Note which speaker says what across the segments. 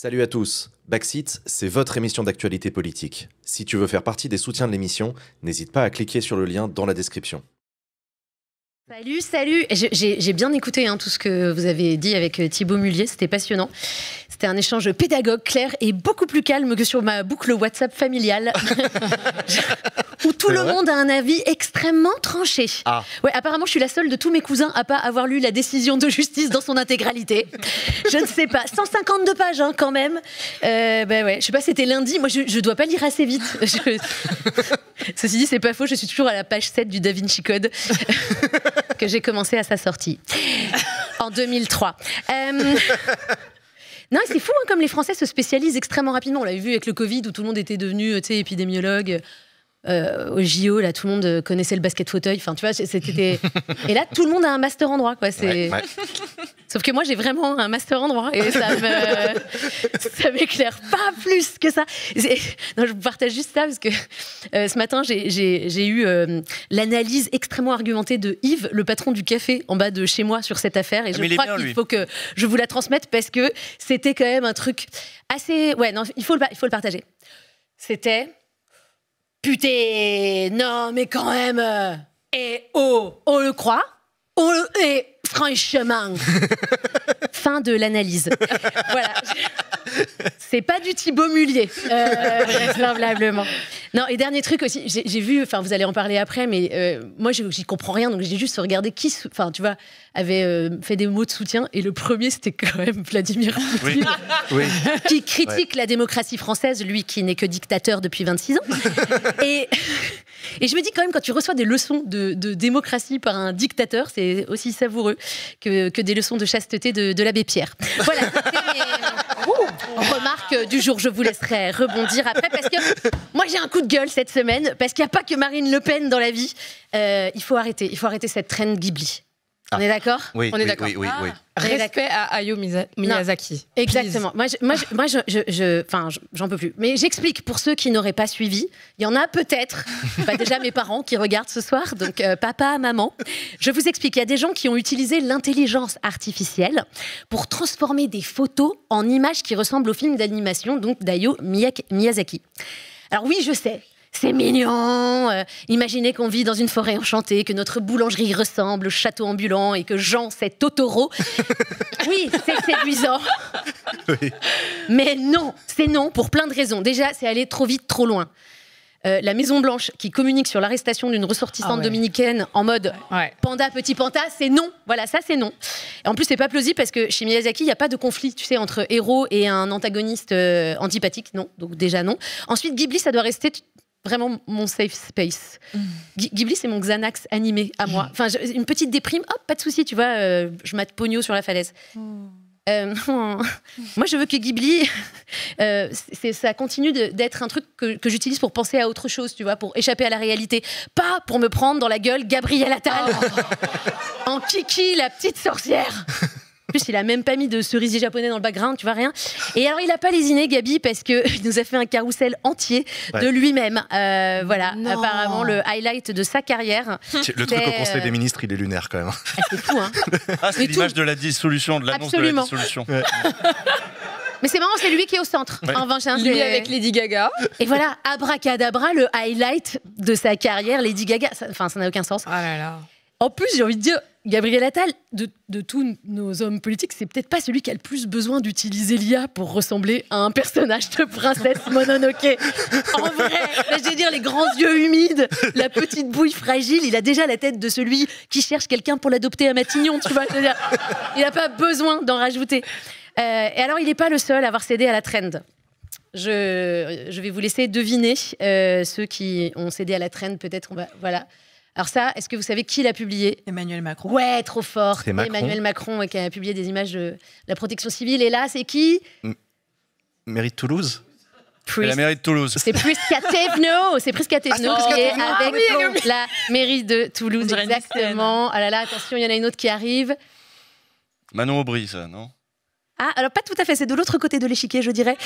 Speaker 1: Salut à tous, Backseat, c'est votre émission d'actualité politique. Si tu veux faire partie des soutiens de l'émission, n'hésite pas à cliquer sur le lien dans la description.
Speaker 2: Salut. J'ai bien écouté tout ce que vous avez dit avec Thibaut Mullier, c'était passionnant. C'était un échange pédagogue, clair et beaucoup plus calme que sur ma boucle WhatsApp familiale, où tout le monde a un avis extrêmement tranché. Ah. Ouais, apparemment, je suis la seule de tous mes cousins à pas avoir lu la décision de justice dans son intégralité. Je ne sais pas, 152 pages quand même. Ouais, je sais pas, c'était lundi. Moi, je dois pas lire assez vite. Ceci dit, c'est pas faux. Je suis toujours à la page 7 du Da Vinci Code que j'ai commencé à sa sortie en 2003. Non, c'est fou comme les Français se spécialisent extrêmement rapidement. On l'avait vu avec le Covid où tout le monde était devenu épidémiologue. Au JO, là, tout le monde connaissait le basket fauteuil. Enfin, tu vois, c'était. Et là, tout le monde a un master en droit, quoi. Ouais. Sauf que moi, j'ai vraiment un master en droit et ça m'éclaire pas plus que ça. Non, je vous partage juste ça parce que ce matin, j'ai eu l'analyse extrêmement argumentée de Yves, le patron du café en bas de chez moi, sur cette affaire. Et je crois qu'il faut que je vous la transmette parce que c'était quand même un truc assez. Ouais, non, il faut le partager. C'était. Putain, non, mais quand même, on le croit, et franchement, fin de l'analyse. Voilà, c'est pas du Thibaut Mullier, vraisemblablement. Non, et dernier truc aussi, j'ai vu, enfin vous allez en parler après, mais moi j'y comprends rien, donc j'ai juste regardé qui, enfin tu vois, avait fait des mots de soutien, et le premier c'était quand même Vladimir Poutine, oui. Qui critique la démocratie française, lui qui n'est que dictateur depuis 26 ans. Et je me dis quand même, quand tu reçois des leçons de démocratie par un dictateur, c'est aussi savoureux que des leçons de chasteté de l'abbé Pierre. Voilà, c'était mes remarques du jour. Je vous laisserai rebondir après, parce que moi j'ai un coup de gueule cette semaine, parce qu'il n'y a pas que Marine Le Pen dans la vie. Il faut arrêter cette traîne Ghibli. On est d'accord ?
Speaker 3: Oui, on est d'accord. Oui.
Speaker 4: Respect à Hayao Miyazaki.
Speaker 2: Non, exactement. Moi, j'en peux plus. Mais j'explique pour ceux qui n'auraient pas suivi. Il y en a peut-être, déjà mes parents qui regardent ce soir, donc papa, maman. Je vous explique. Il y a des gens qui ont utilisé l'intelligence artificielle pour transformer des photos en images qui ressemblent au film d'animation, donc d'Hayao Miyazaki. Alors oui, je sais. C'est mignon. Imaginez qu'on vit dans une forêt enchantée, que notre boulangerie ressemble au château ambulant et que Jean, c'est Totoro. Oui, c'est séduisant. Oui. Mais non, c'est non pour plein de raisons. Déjà, c'est aller trop vite, trop loin. La Maison-Blanche qui communique sur l'arrestation d'une ressortissante dominicaine en mode panda, petit panda, c'est non. Voilà, ça c'est non. Et en plus, c'est pas plausible parce que chez Miyazaki, il n'y a pas de conflit, tu sais, entre héros et un antagoniste antipathique. Non, donc déjà non. Ensuite, Ghibli, ça doit rester vraiment mon safe space. Ghibli, c'est mon Xanax animé à moi. Enfin, une petite déprime, hop, pas de souci, tu vois, je mate Pogno sur la falaise. Moi, je veux que Ghibli, ça continue d'être un truc que j'utilise pour penser à autre chose, tu vois, pour échapper à la réalité. Pas pour me prendre dans la gueule Gabriel Attal en Kiki, la petite sorcière. En plus, il a même pas mis de cerisier japonais dans le background, tu vois, rien. Et alors, il a pas lésiné, Gabi, parce qu'il nous a fait un carrousel entier de lui-même. Voilà, apparemment, le highlight de sa carrière.
Speaker 3: Le truc au Conseil des ministres, il est lunaire, quand même.
Speaker 2: C'est fou, hein.
Speaker 5: Ah, c'est l'image de la dissolution, de l'annonce de la dissolution. Ouais.
Speaker 2: Mais c'est marrant, c'est lui qui est au centre.
Speaker 4: Ouais. Lui avec Lady Gaga.
Speaker 2: Et voilà, abracadabra, le highlight de sa carrière, Lady Gaga. Enfin, ça n'a aucun sens.
Speaker 4: Oh là là.
Speaker 2: En plus, j'ai envie de dire, Gabriel Attal, de tous nos hommes politiques, c'est peut-être pas celui qui a le plus besoin d'utiliser l'IA pour ressembler à un personnage de princesse Mononoke. En vrai, là, je veux dire, les grands yeux humides, la petite bouille fragile, il a déjà la tête de celui qui cherche quelqu'un pour l'adopter à Matignon, tu vois. Je veux dire, il n'a pas besoin d'en rajouter. Et alors, il n'est pas le seul à avoir cédé à la trend. Je vais vous laisser deviner ceux qui ont cédé à la trend, peut-être. Voilà. Alors ça, est-ce que vous savez qui l'a publié ?
Speaker 6: Emmanuel Macron.
Speaker 2: Ouais, trop fort.
Speaker 3: C'est Macron.
Speaker 2: Emmanuel Macron qui a publié des images de la protection civile. Et là, c'est qui ?
Speaker 3: Mairie de Toulouse.
Speaker 5: La mairie de Toulouse.
Speaker 2: C'est Prisca Thévenot. C'est Prisca Thévenot qui est avec la mairie de Toulouse. Exactement. Ah là là, attention, il y en a une autre qui arrive.
Speaker 5: Manon Aubry, ça, non ?
Speaker 2: Ah, alors pas tout à fait, c'est de l'autre côté de l'échiquier, je dirais.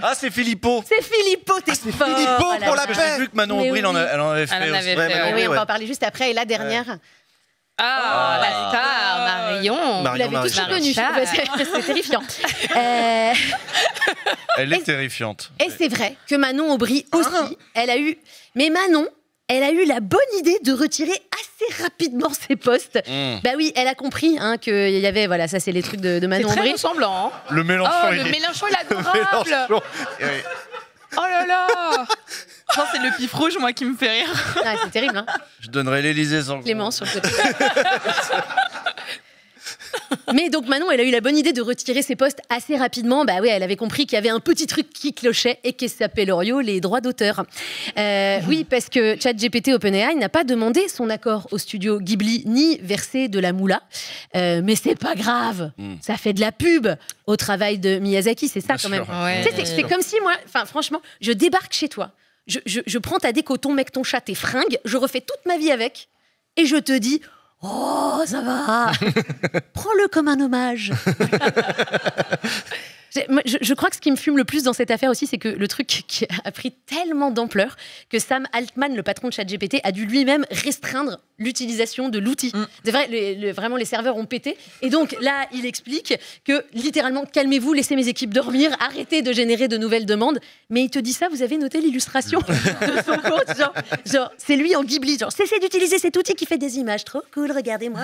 Speaker 5: Ah, c'est Philippot.
Speaker 2: C'est Philippot, t'es fort.
Speaker 3: Philippot pour la paix.
Speaker 5: J'ai vu que Manon Aubry, elle en avait fait.
Speaker 2: Oui, on va en parler juste après. Et la dernière.
Speaker 4: Ah, la star, Marion.
Speaker 2: Vous l'avez tous connue, c'est terrifiant.
Speaker 5: Elle est terrifiante.
Speaker 2: Et c'est vrai que Manon Aubry aussi, elle a eu la bonne idée de retirer assez rapidement ses postes. Bah oui, elle a compris qu'il y avait, voilà, ça c'est les trucs de Manon Aubry.
Speaker 4: C'est très ressemblant.
Speaker 5: Le Mélenchon,
Speaker 4: le Mélenchon, il est adorable. Oh là là.
Speaker 6: Non, c'est le pif rouge, moi, qui me fait rire.
Speaker 2: Ah, c'est terrible, hein.
Speaker 5: Je donnerais l'Élysée sans
Speaker 2: Clément sur le côté. Mais donc Manon, elle a eu la bonne idée de retirer ses postes assez rapidement. Bah oui, elle avait compris qu'il y avait un petit truc qui clochait et qui s'appelle les droits d'auteur. Oui, parce que ChatGPT OpenAI n'a pas demandé son accord au studio Ghibli ni versé de la moula. Mais c'est pas grave. Ça fait de la pub au travail de Miyazaki, c'est ça
Speaker 5: Bien
Speaker 2: quand même.
Speaker 5: sûr.
Speaker 4: Ouais.
Speaker 2: Tu sais, c'est comme si moi, franchement, je débarque chez toi. Je prends ta déco, ton mec, ton chat, tes fringues, je refais toute ma vie avec et je te dis « Oh, ça va. Prends-le comme un hommage. » Je crois que ce qui me fume le plus dans cette affaire aussi, c'est que le truc qui a pris tellement d'ampleur que Sam Altman, le patron de ChatGPT, a dû lui-même restreindre l'utilisation de l'outil. C'est vrai, vraiment, les serveurs ont pété. Et donc là, il explique que littéralement, calmez-vous, laissez mes équipes dormir, arrêtez de générer de nouvelles demandes. Mais il te dit ça, vous avez noté l'illustration de son compte, genre c'est lui en Ghibli, genre cessez d'utiliser cet outil qui fait des images trop cool, regardez-moi.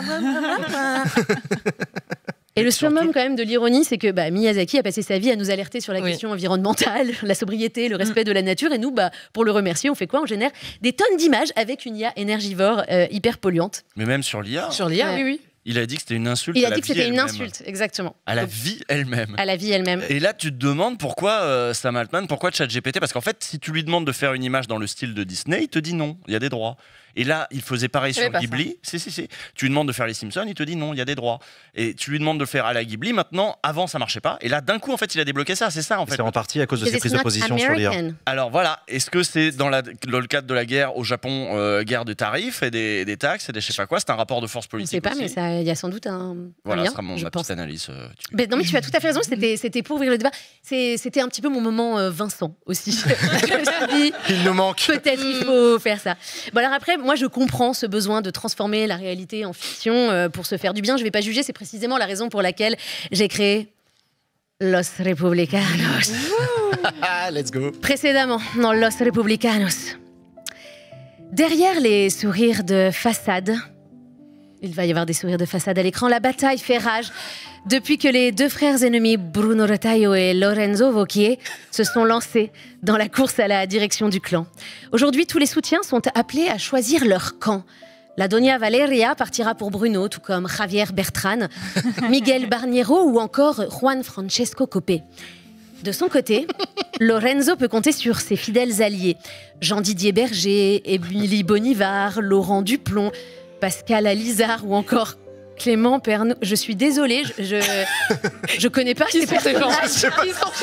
Speaker 2: Et le summum quand même de l'ironie, c'est que Miyazaki a passé sa vie à nous alerter sur la question environnementale, la sobriété, le respect de la nature. Et nous, pour le remercier, on fait quoi? On génère des tonnes d'images avec une IA énergivore hyper polluante.
Speaker 5: Mais même sur l'IA.
Speaker 4: Sur l'IA, oui.
Speaker 5: Il a dit que c'était une insulte.
Speaker 2: Il
Speaker 5: à
Speaker 2: a
Speaker 5: la
Speaker 2: dit que
Speaker 5: vie
Speaker 2: c'était une
Speaker 5: elle-même.
Speaker 2: insulte, exactement.
Speaker 5: À la vie elle-même.
Speaker 2: À la vie elle-même.
Speaker 5: Et là, tu te demandes pourquoi Sam Altman, pourquoi ChatGPT? Parce qu'en fait, si tu lui demandes de faire une image dans le style de Disney, il te dit non, il y a des droits. Et là, il faisait pareil sur Ghibli. Si. Tu lui demandes de faire les Simpsons, il te dit non, il y a des droits. Et tu lui demandes de le faire à la Ghibli. Maintenant, avant, ça marchait pas. Et là, d'un coup, en fait, il a débloqué ça. C'est ça, en fait.
Speaker 3: C'est en partie à cause de ses prises de position sur l'IA.
Speaker 5: Alors voilà, est-ce que c'est dans le cadre de la guerre au Japon, guerre de tarifs et des taxes et des je sais pas quoi? C'est un rapport de force
Speaker 2: Je ne
Speaker 5: politique.
Speaker 2: sais pas,
Speaker 5: aussi.
Speaker 2: mais il y a sans doute un
Speaker 5: Voilà,
Speaker 2: lien,
Speaker 5: ce sera ma petite analyse.
Speaker 2: Non, mais tu as tout à fait raison. C'était pour ouvrir le débat. C'était un petit peu mon moment Vincent aussi. Je me suis dit,
Speaker 3: il nous manque.
Speaker 2: Peut-être il faut faire ça. Bon, alors après, moi, je comprends ce besoin de transformer la réalité en fiction pour se faire du bien. Je ne vais pas juger. C'est précisément la raison pour laquelle j'ai créé Los Republicanos.
Speaker 3: Let's go.
Speaker 2: Précédemment, dans Los Republicanos. Derrière les sourires de façade, il va y avoir des sourires de façade à l'écran, la bataille fait rage depuis que les deux frères ennemis Bruno Retailleau et Lorenzo Wauquiez se sont lancés dans la course à la direction du clan. Aujourd'hui, tous les soutiens sont appelés à choisir leur camp. La Doña Valeria partira pour Bruno, tout comme Javier Bertran, Miguel Barniero ou encore Juan Francesco Copé. De son côté, Lorenzo peut compter sur ses fidèles alliés. Jean-Didier Berger, Émilie Bonivard, Laurent Duplon, Pascal Alizard ou encore Clément Pernot. Je suis désolée, je connais pas ces personnages.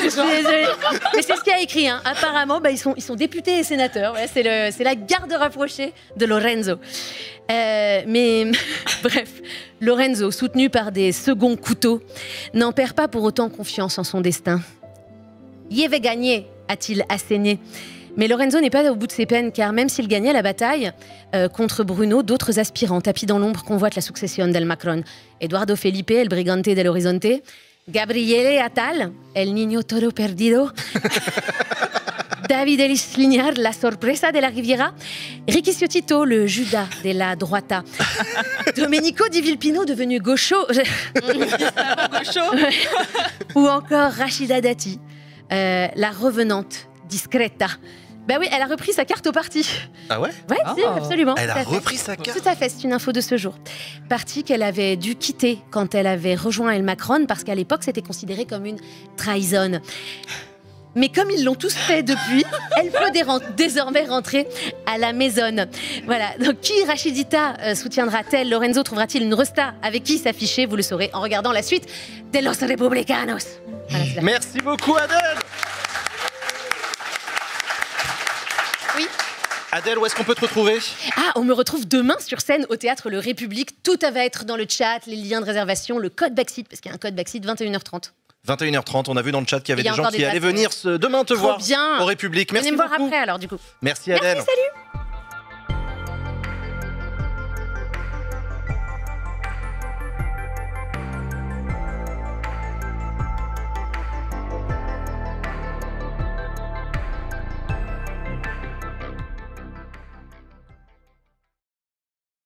Speaker 2: Désolée. Mais c'est ce qu'il y a écrit. Hein. Apparemment, ils sont députés et sénateurs. Ouais, c'est la garde rapprochée de Lorenzo. Mais bref, Lorenzo, soutenu par des seconds couteaux, n'en perd pas pour autant confiance en son destin. « Il avait gagné », a-t-il asséné. Mais Lorenzo n'est pas au bout de ses peines, car même s'il gagnait la bataille contre Bruno, d'autres aspirants tapis dans l'ombre convoitent la succession del Macron. Eduardo Felipe, el brigante del Horizonte, Gabriele Attal, el niño todo perdido, David Elis Lignar, la sorpresa de la Riviera, Ricky Ciotito, le Judas de la Droita, Domenico Di Vilpino, devenu gaucho, ou encore Rachida Dati, la revenante discreta. Bah oui, elle a repris sa carte au parti.
Speaker 3: Ah ouais?
Speaker 2: Ouais, si, absolument.
Speaker 3: Elle a repris sa carte.
Speaker 2: Tout à fait, c'est une info de ce jour. Parti qu'elle avait dû quitter quand elle avait rejoint El Macron, parce qu'à l'époque, c'était considéré comme une trahison. Mais comme ils l'ont tous fait depuis, elle peut désormais rentrer à la maison. Voilà, donc qui Rachidita soutiendra-t-elle? Lorenzo trouvera-t-il une resta avec qui s'afficher? Vous le saurez en regardant la suite de Los Republicanos. Voilà,
Speaker 3: merci beaucoup, Adèle.
Speaker 2: Oui.
Speaker 3: Adèle, où est-ce qu'on peut te retrouver?
Speaker 2: Ah, on me retrouve demain sur scène au Théâtre Le République. Tout va être dans le chat, les liens de réservation, le code backseat, parce qu'il y a un code backseat, 21h30.
Speaker 3: 21h30, on a vu dans le chat qu'il y avait des gens
Speaker 2: encore
Speaker 3: qui
Speaker 2: des
Speaker 3: allaient
Speaker 2: dates.
Speaker 3: venir demain te voir
Speaker 2: bien.
Speaker 3: au République. Merci
Speaker 2: Venez me voir
Speaker 3: beaucoup.
Speaker 2: après alors du coup.
Speaker 3: Merci Adèle.
Speaker 2: Merci, salut.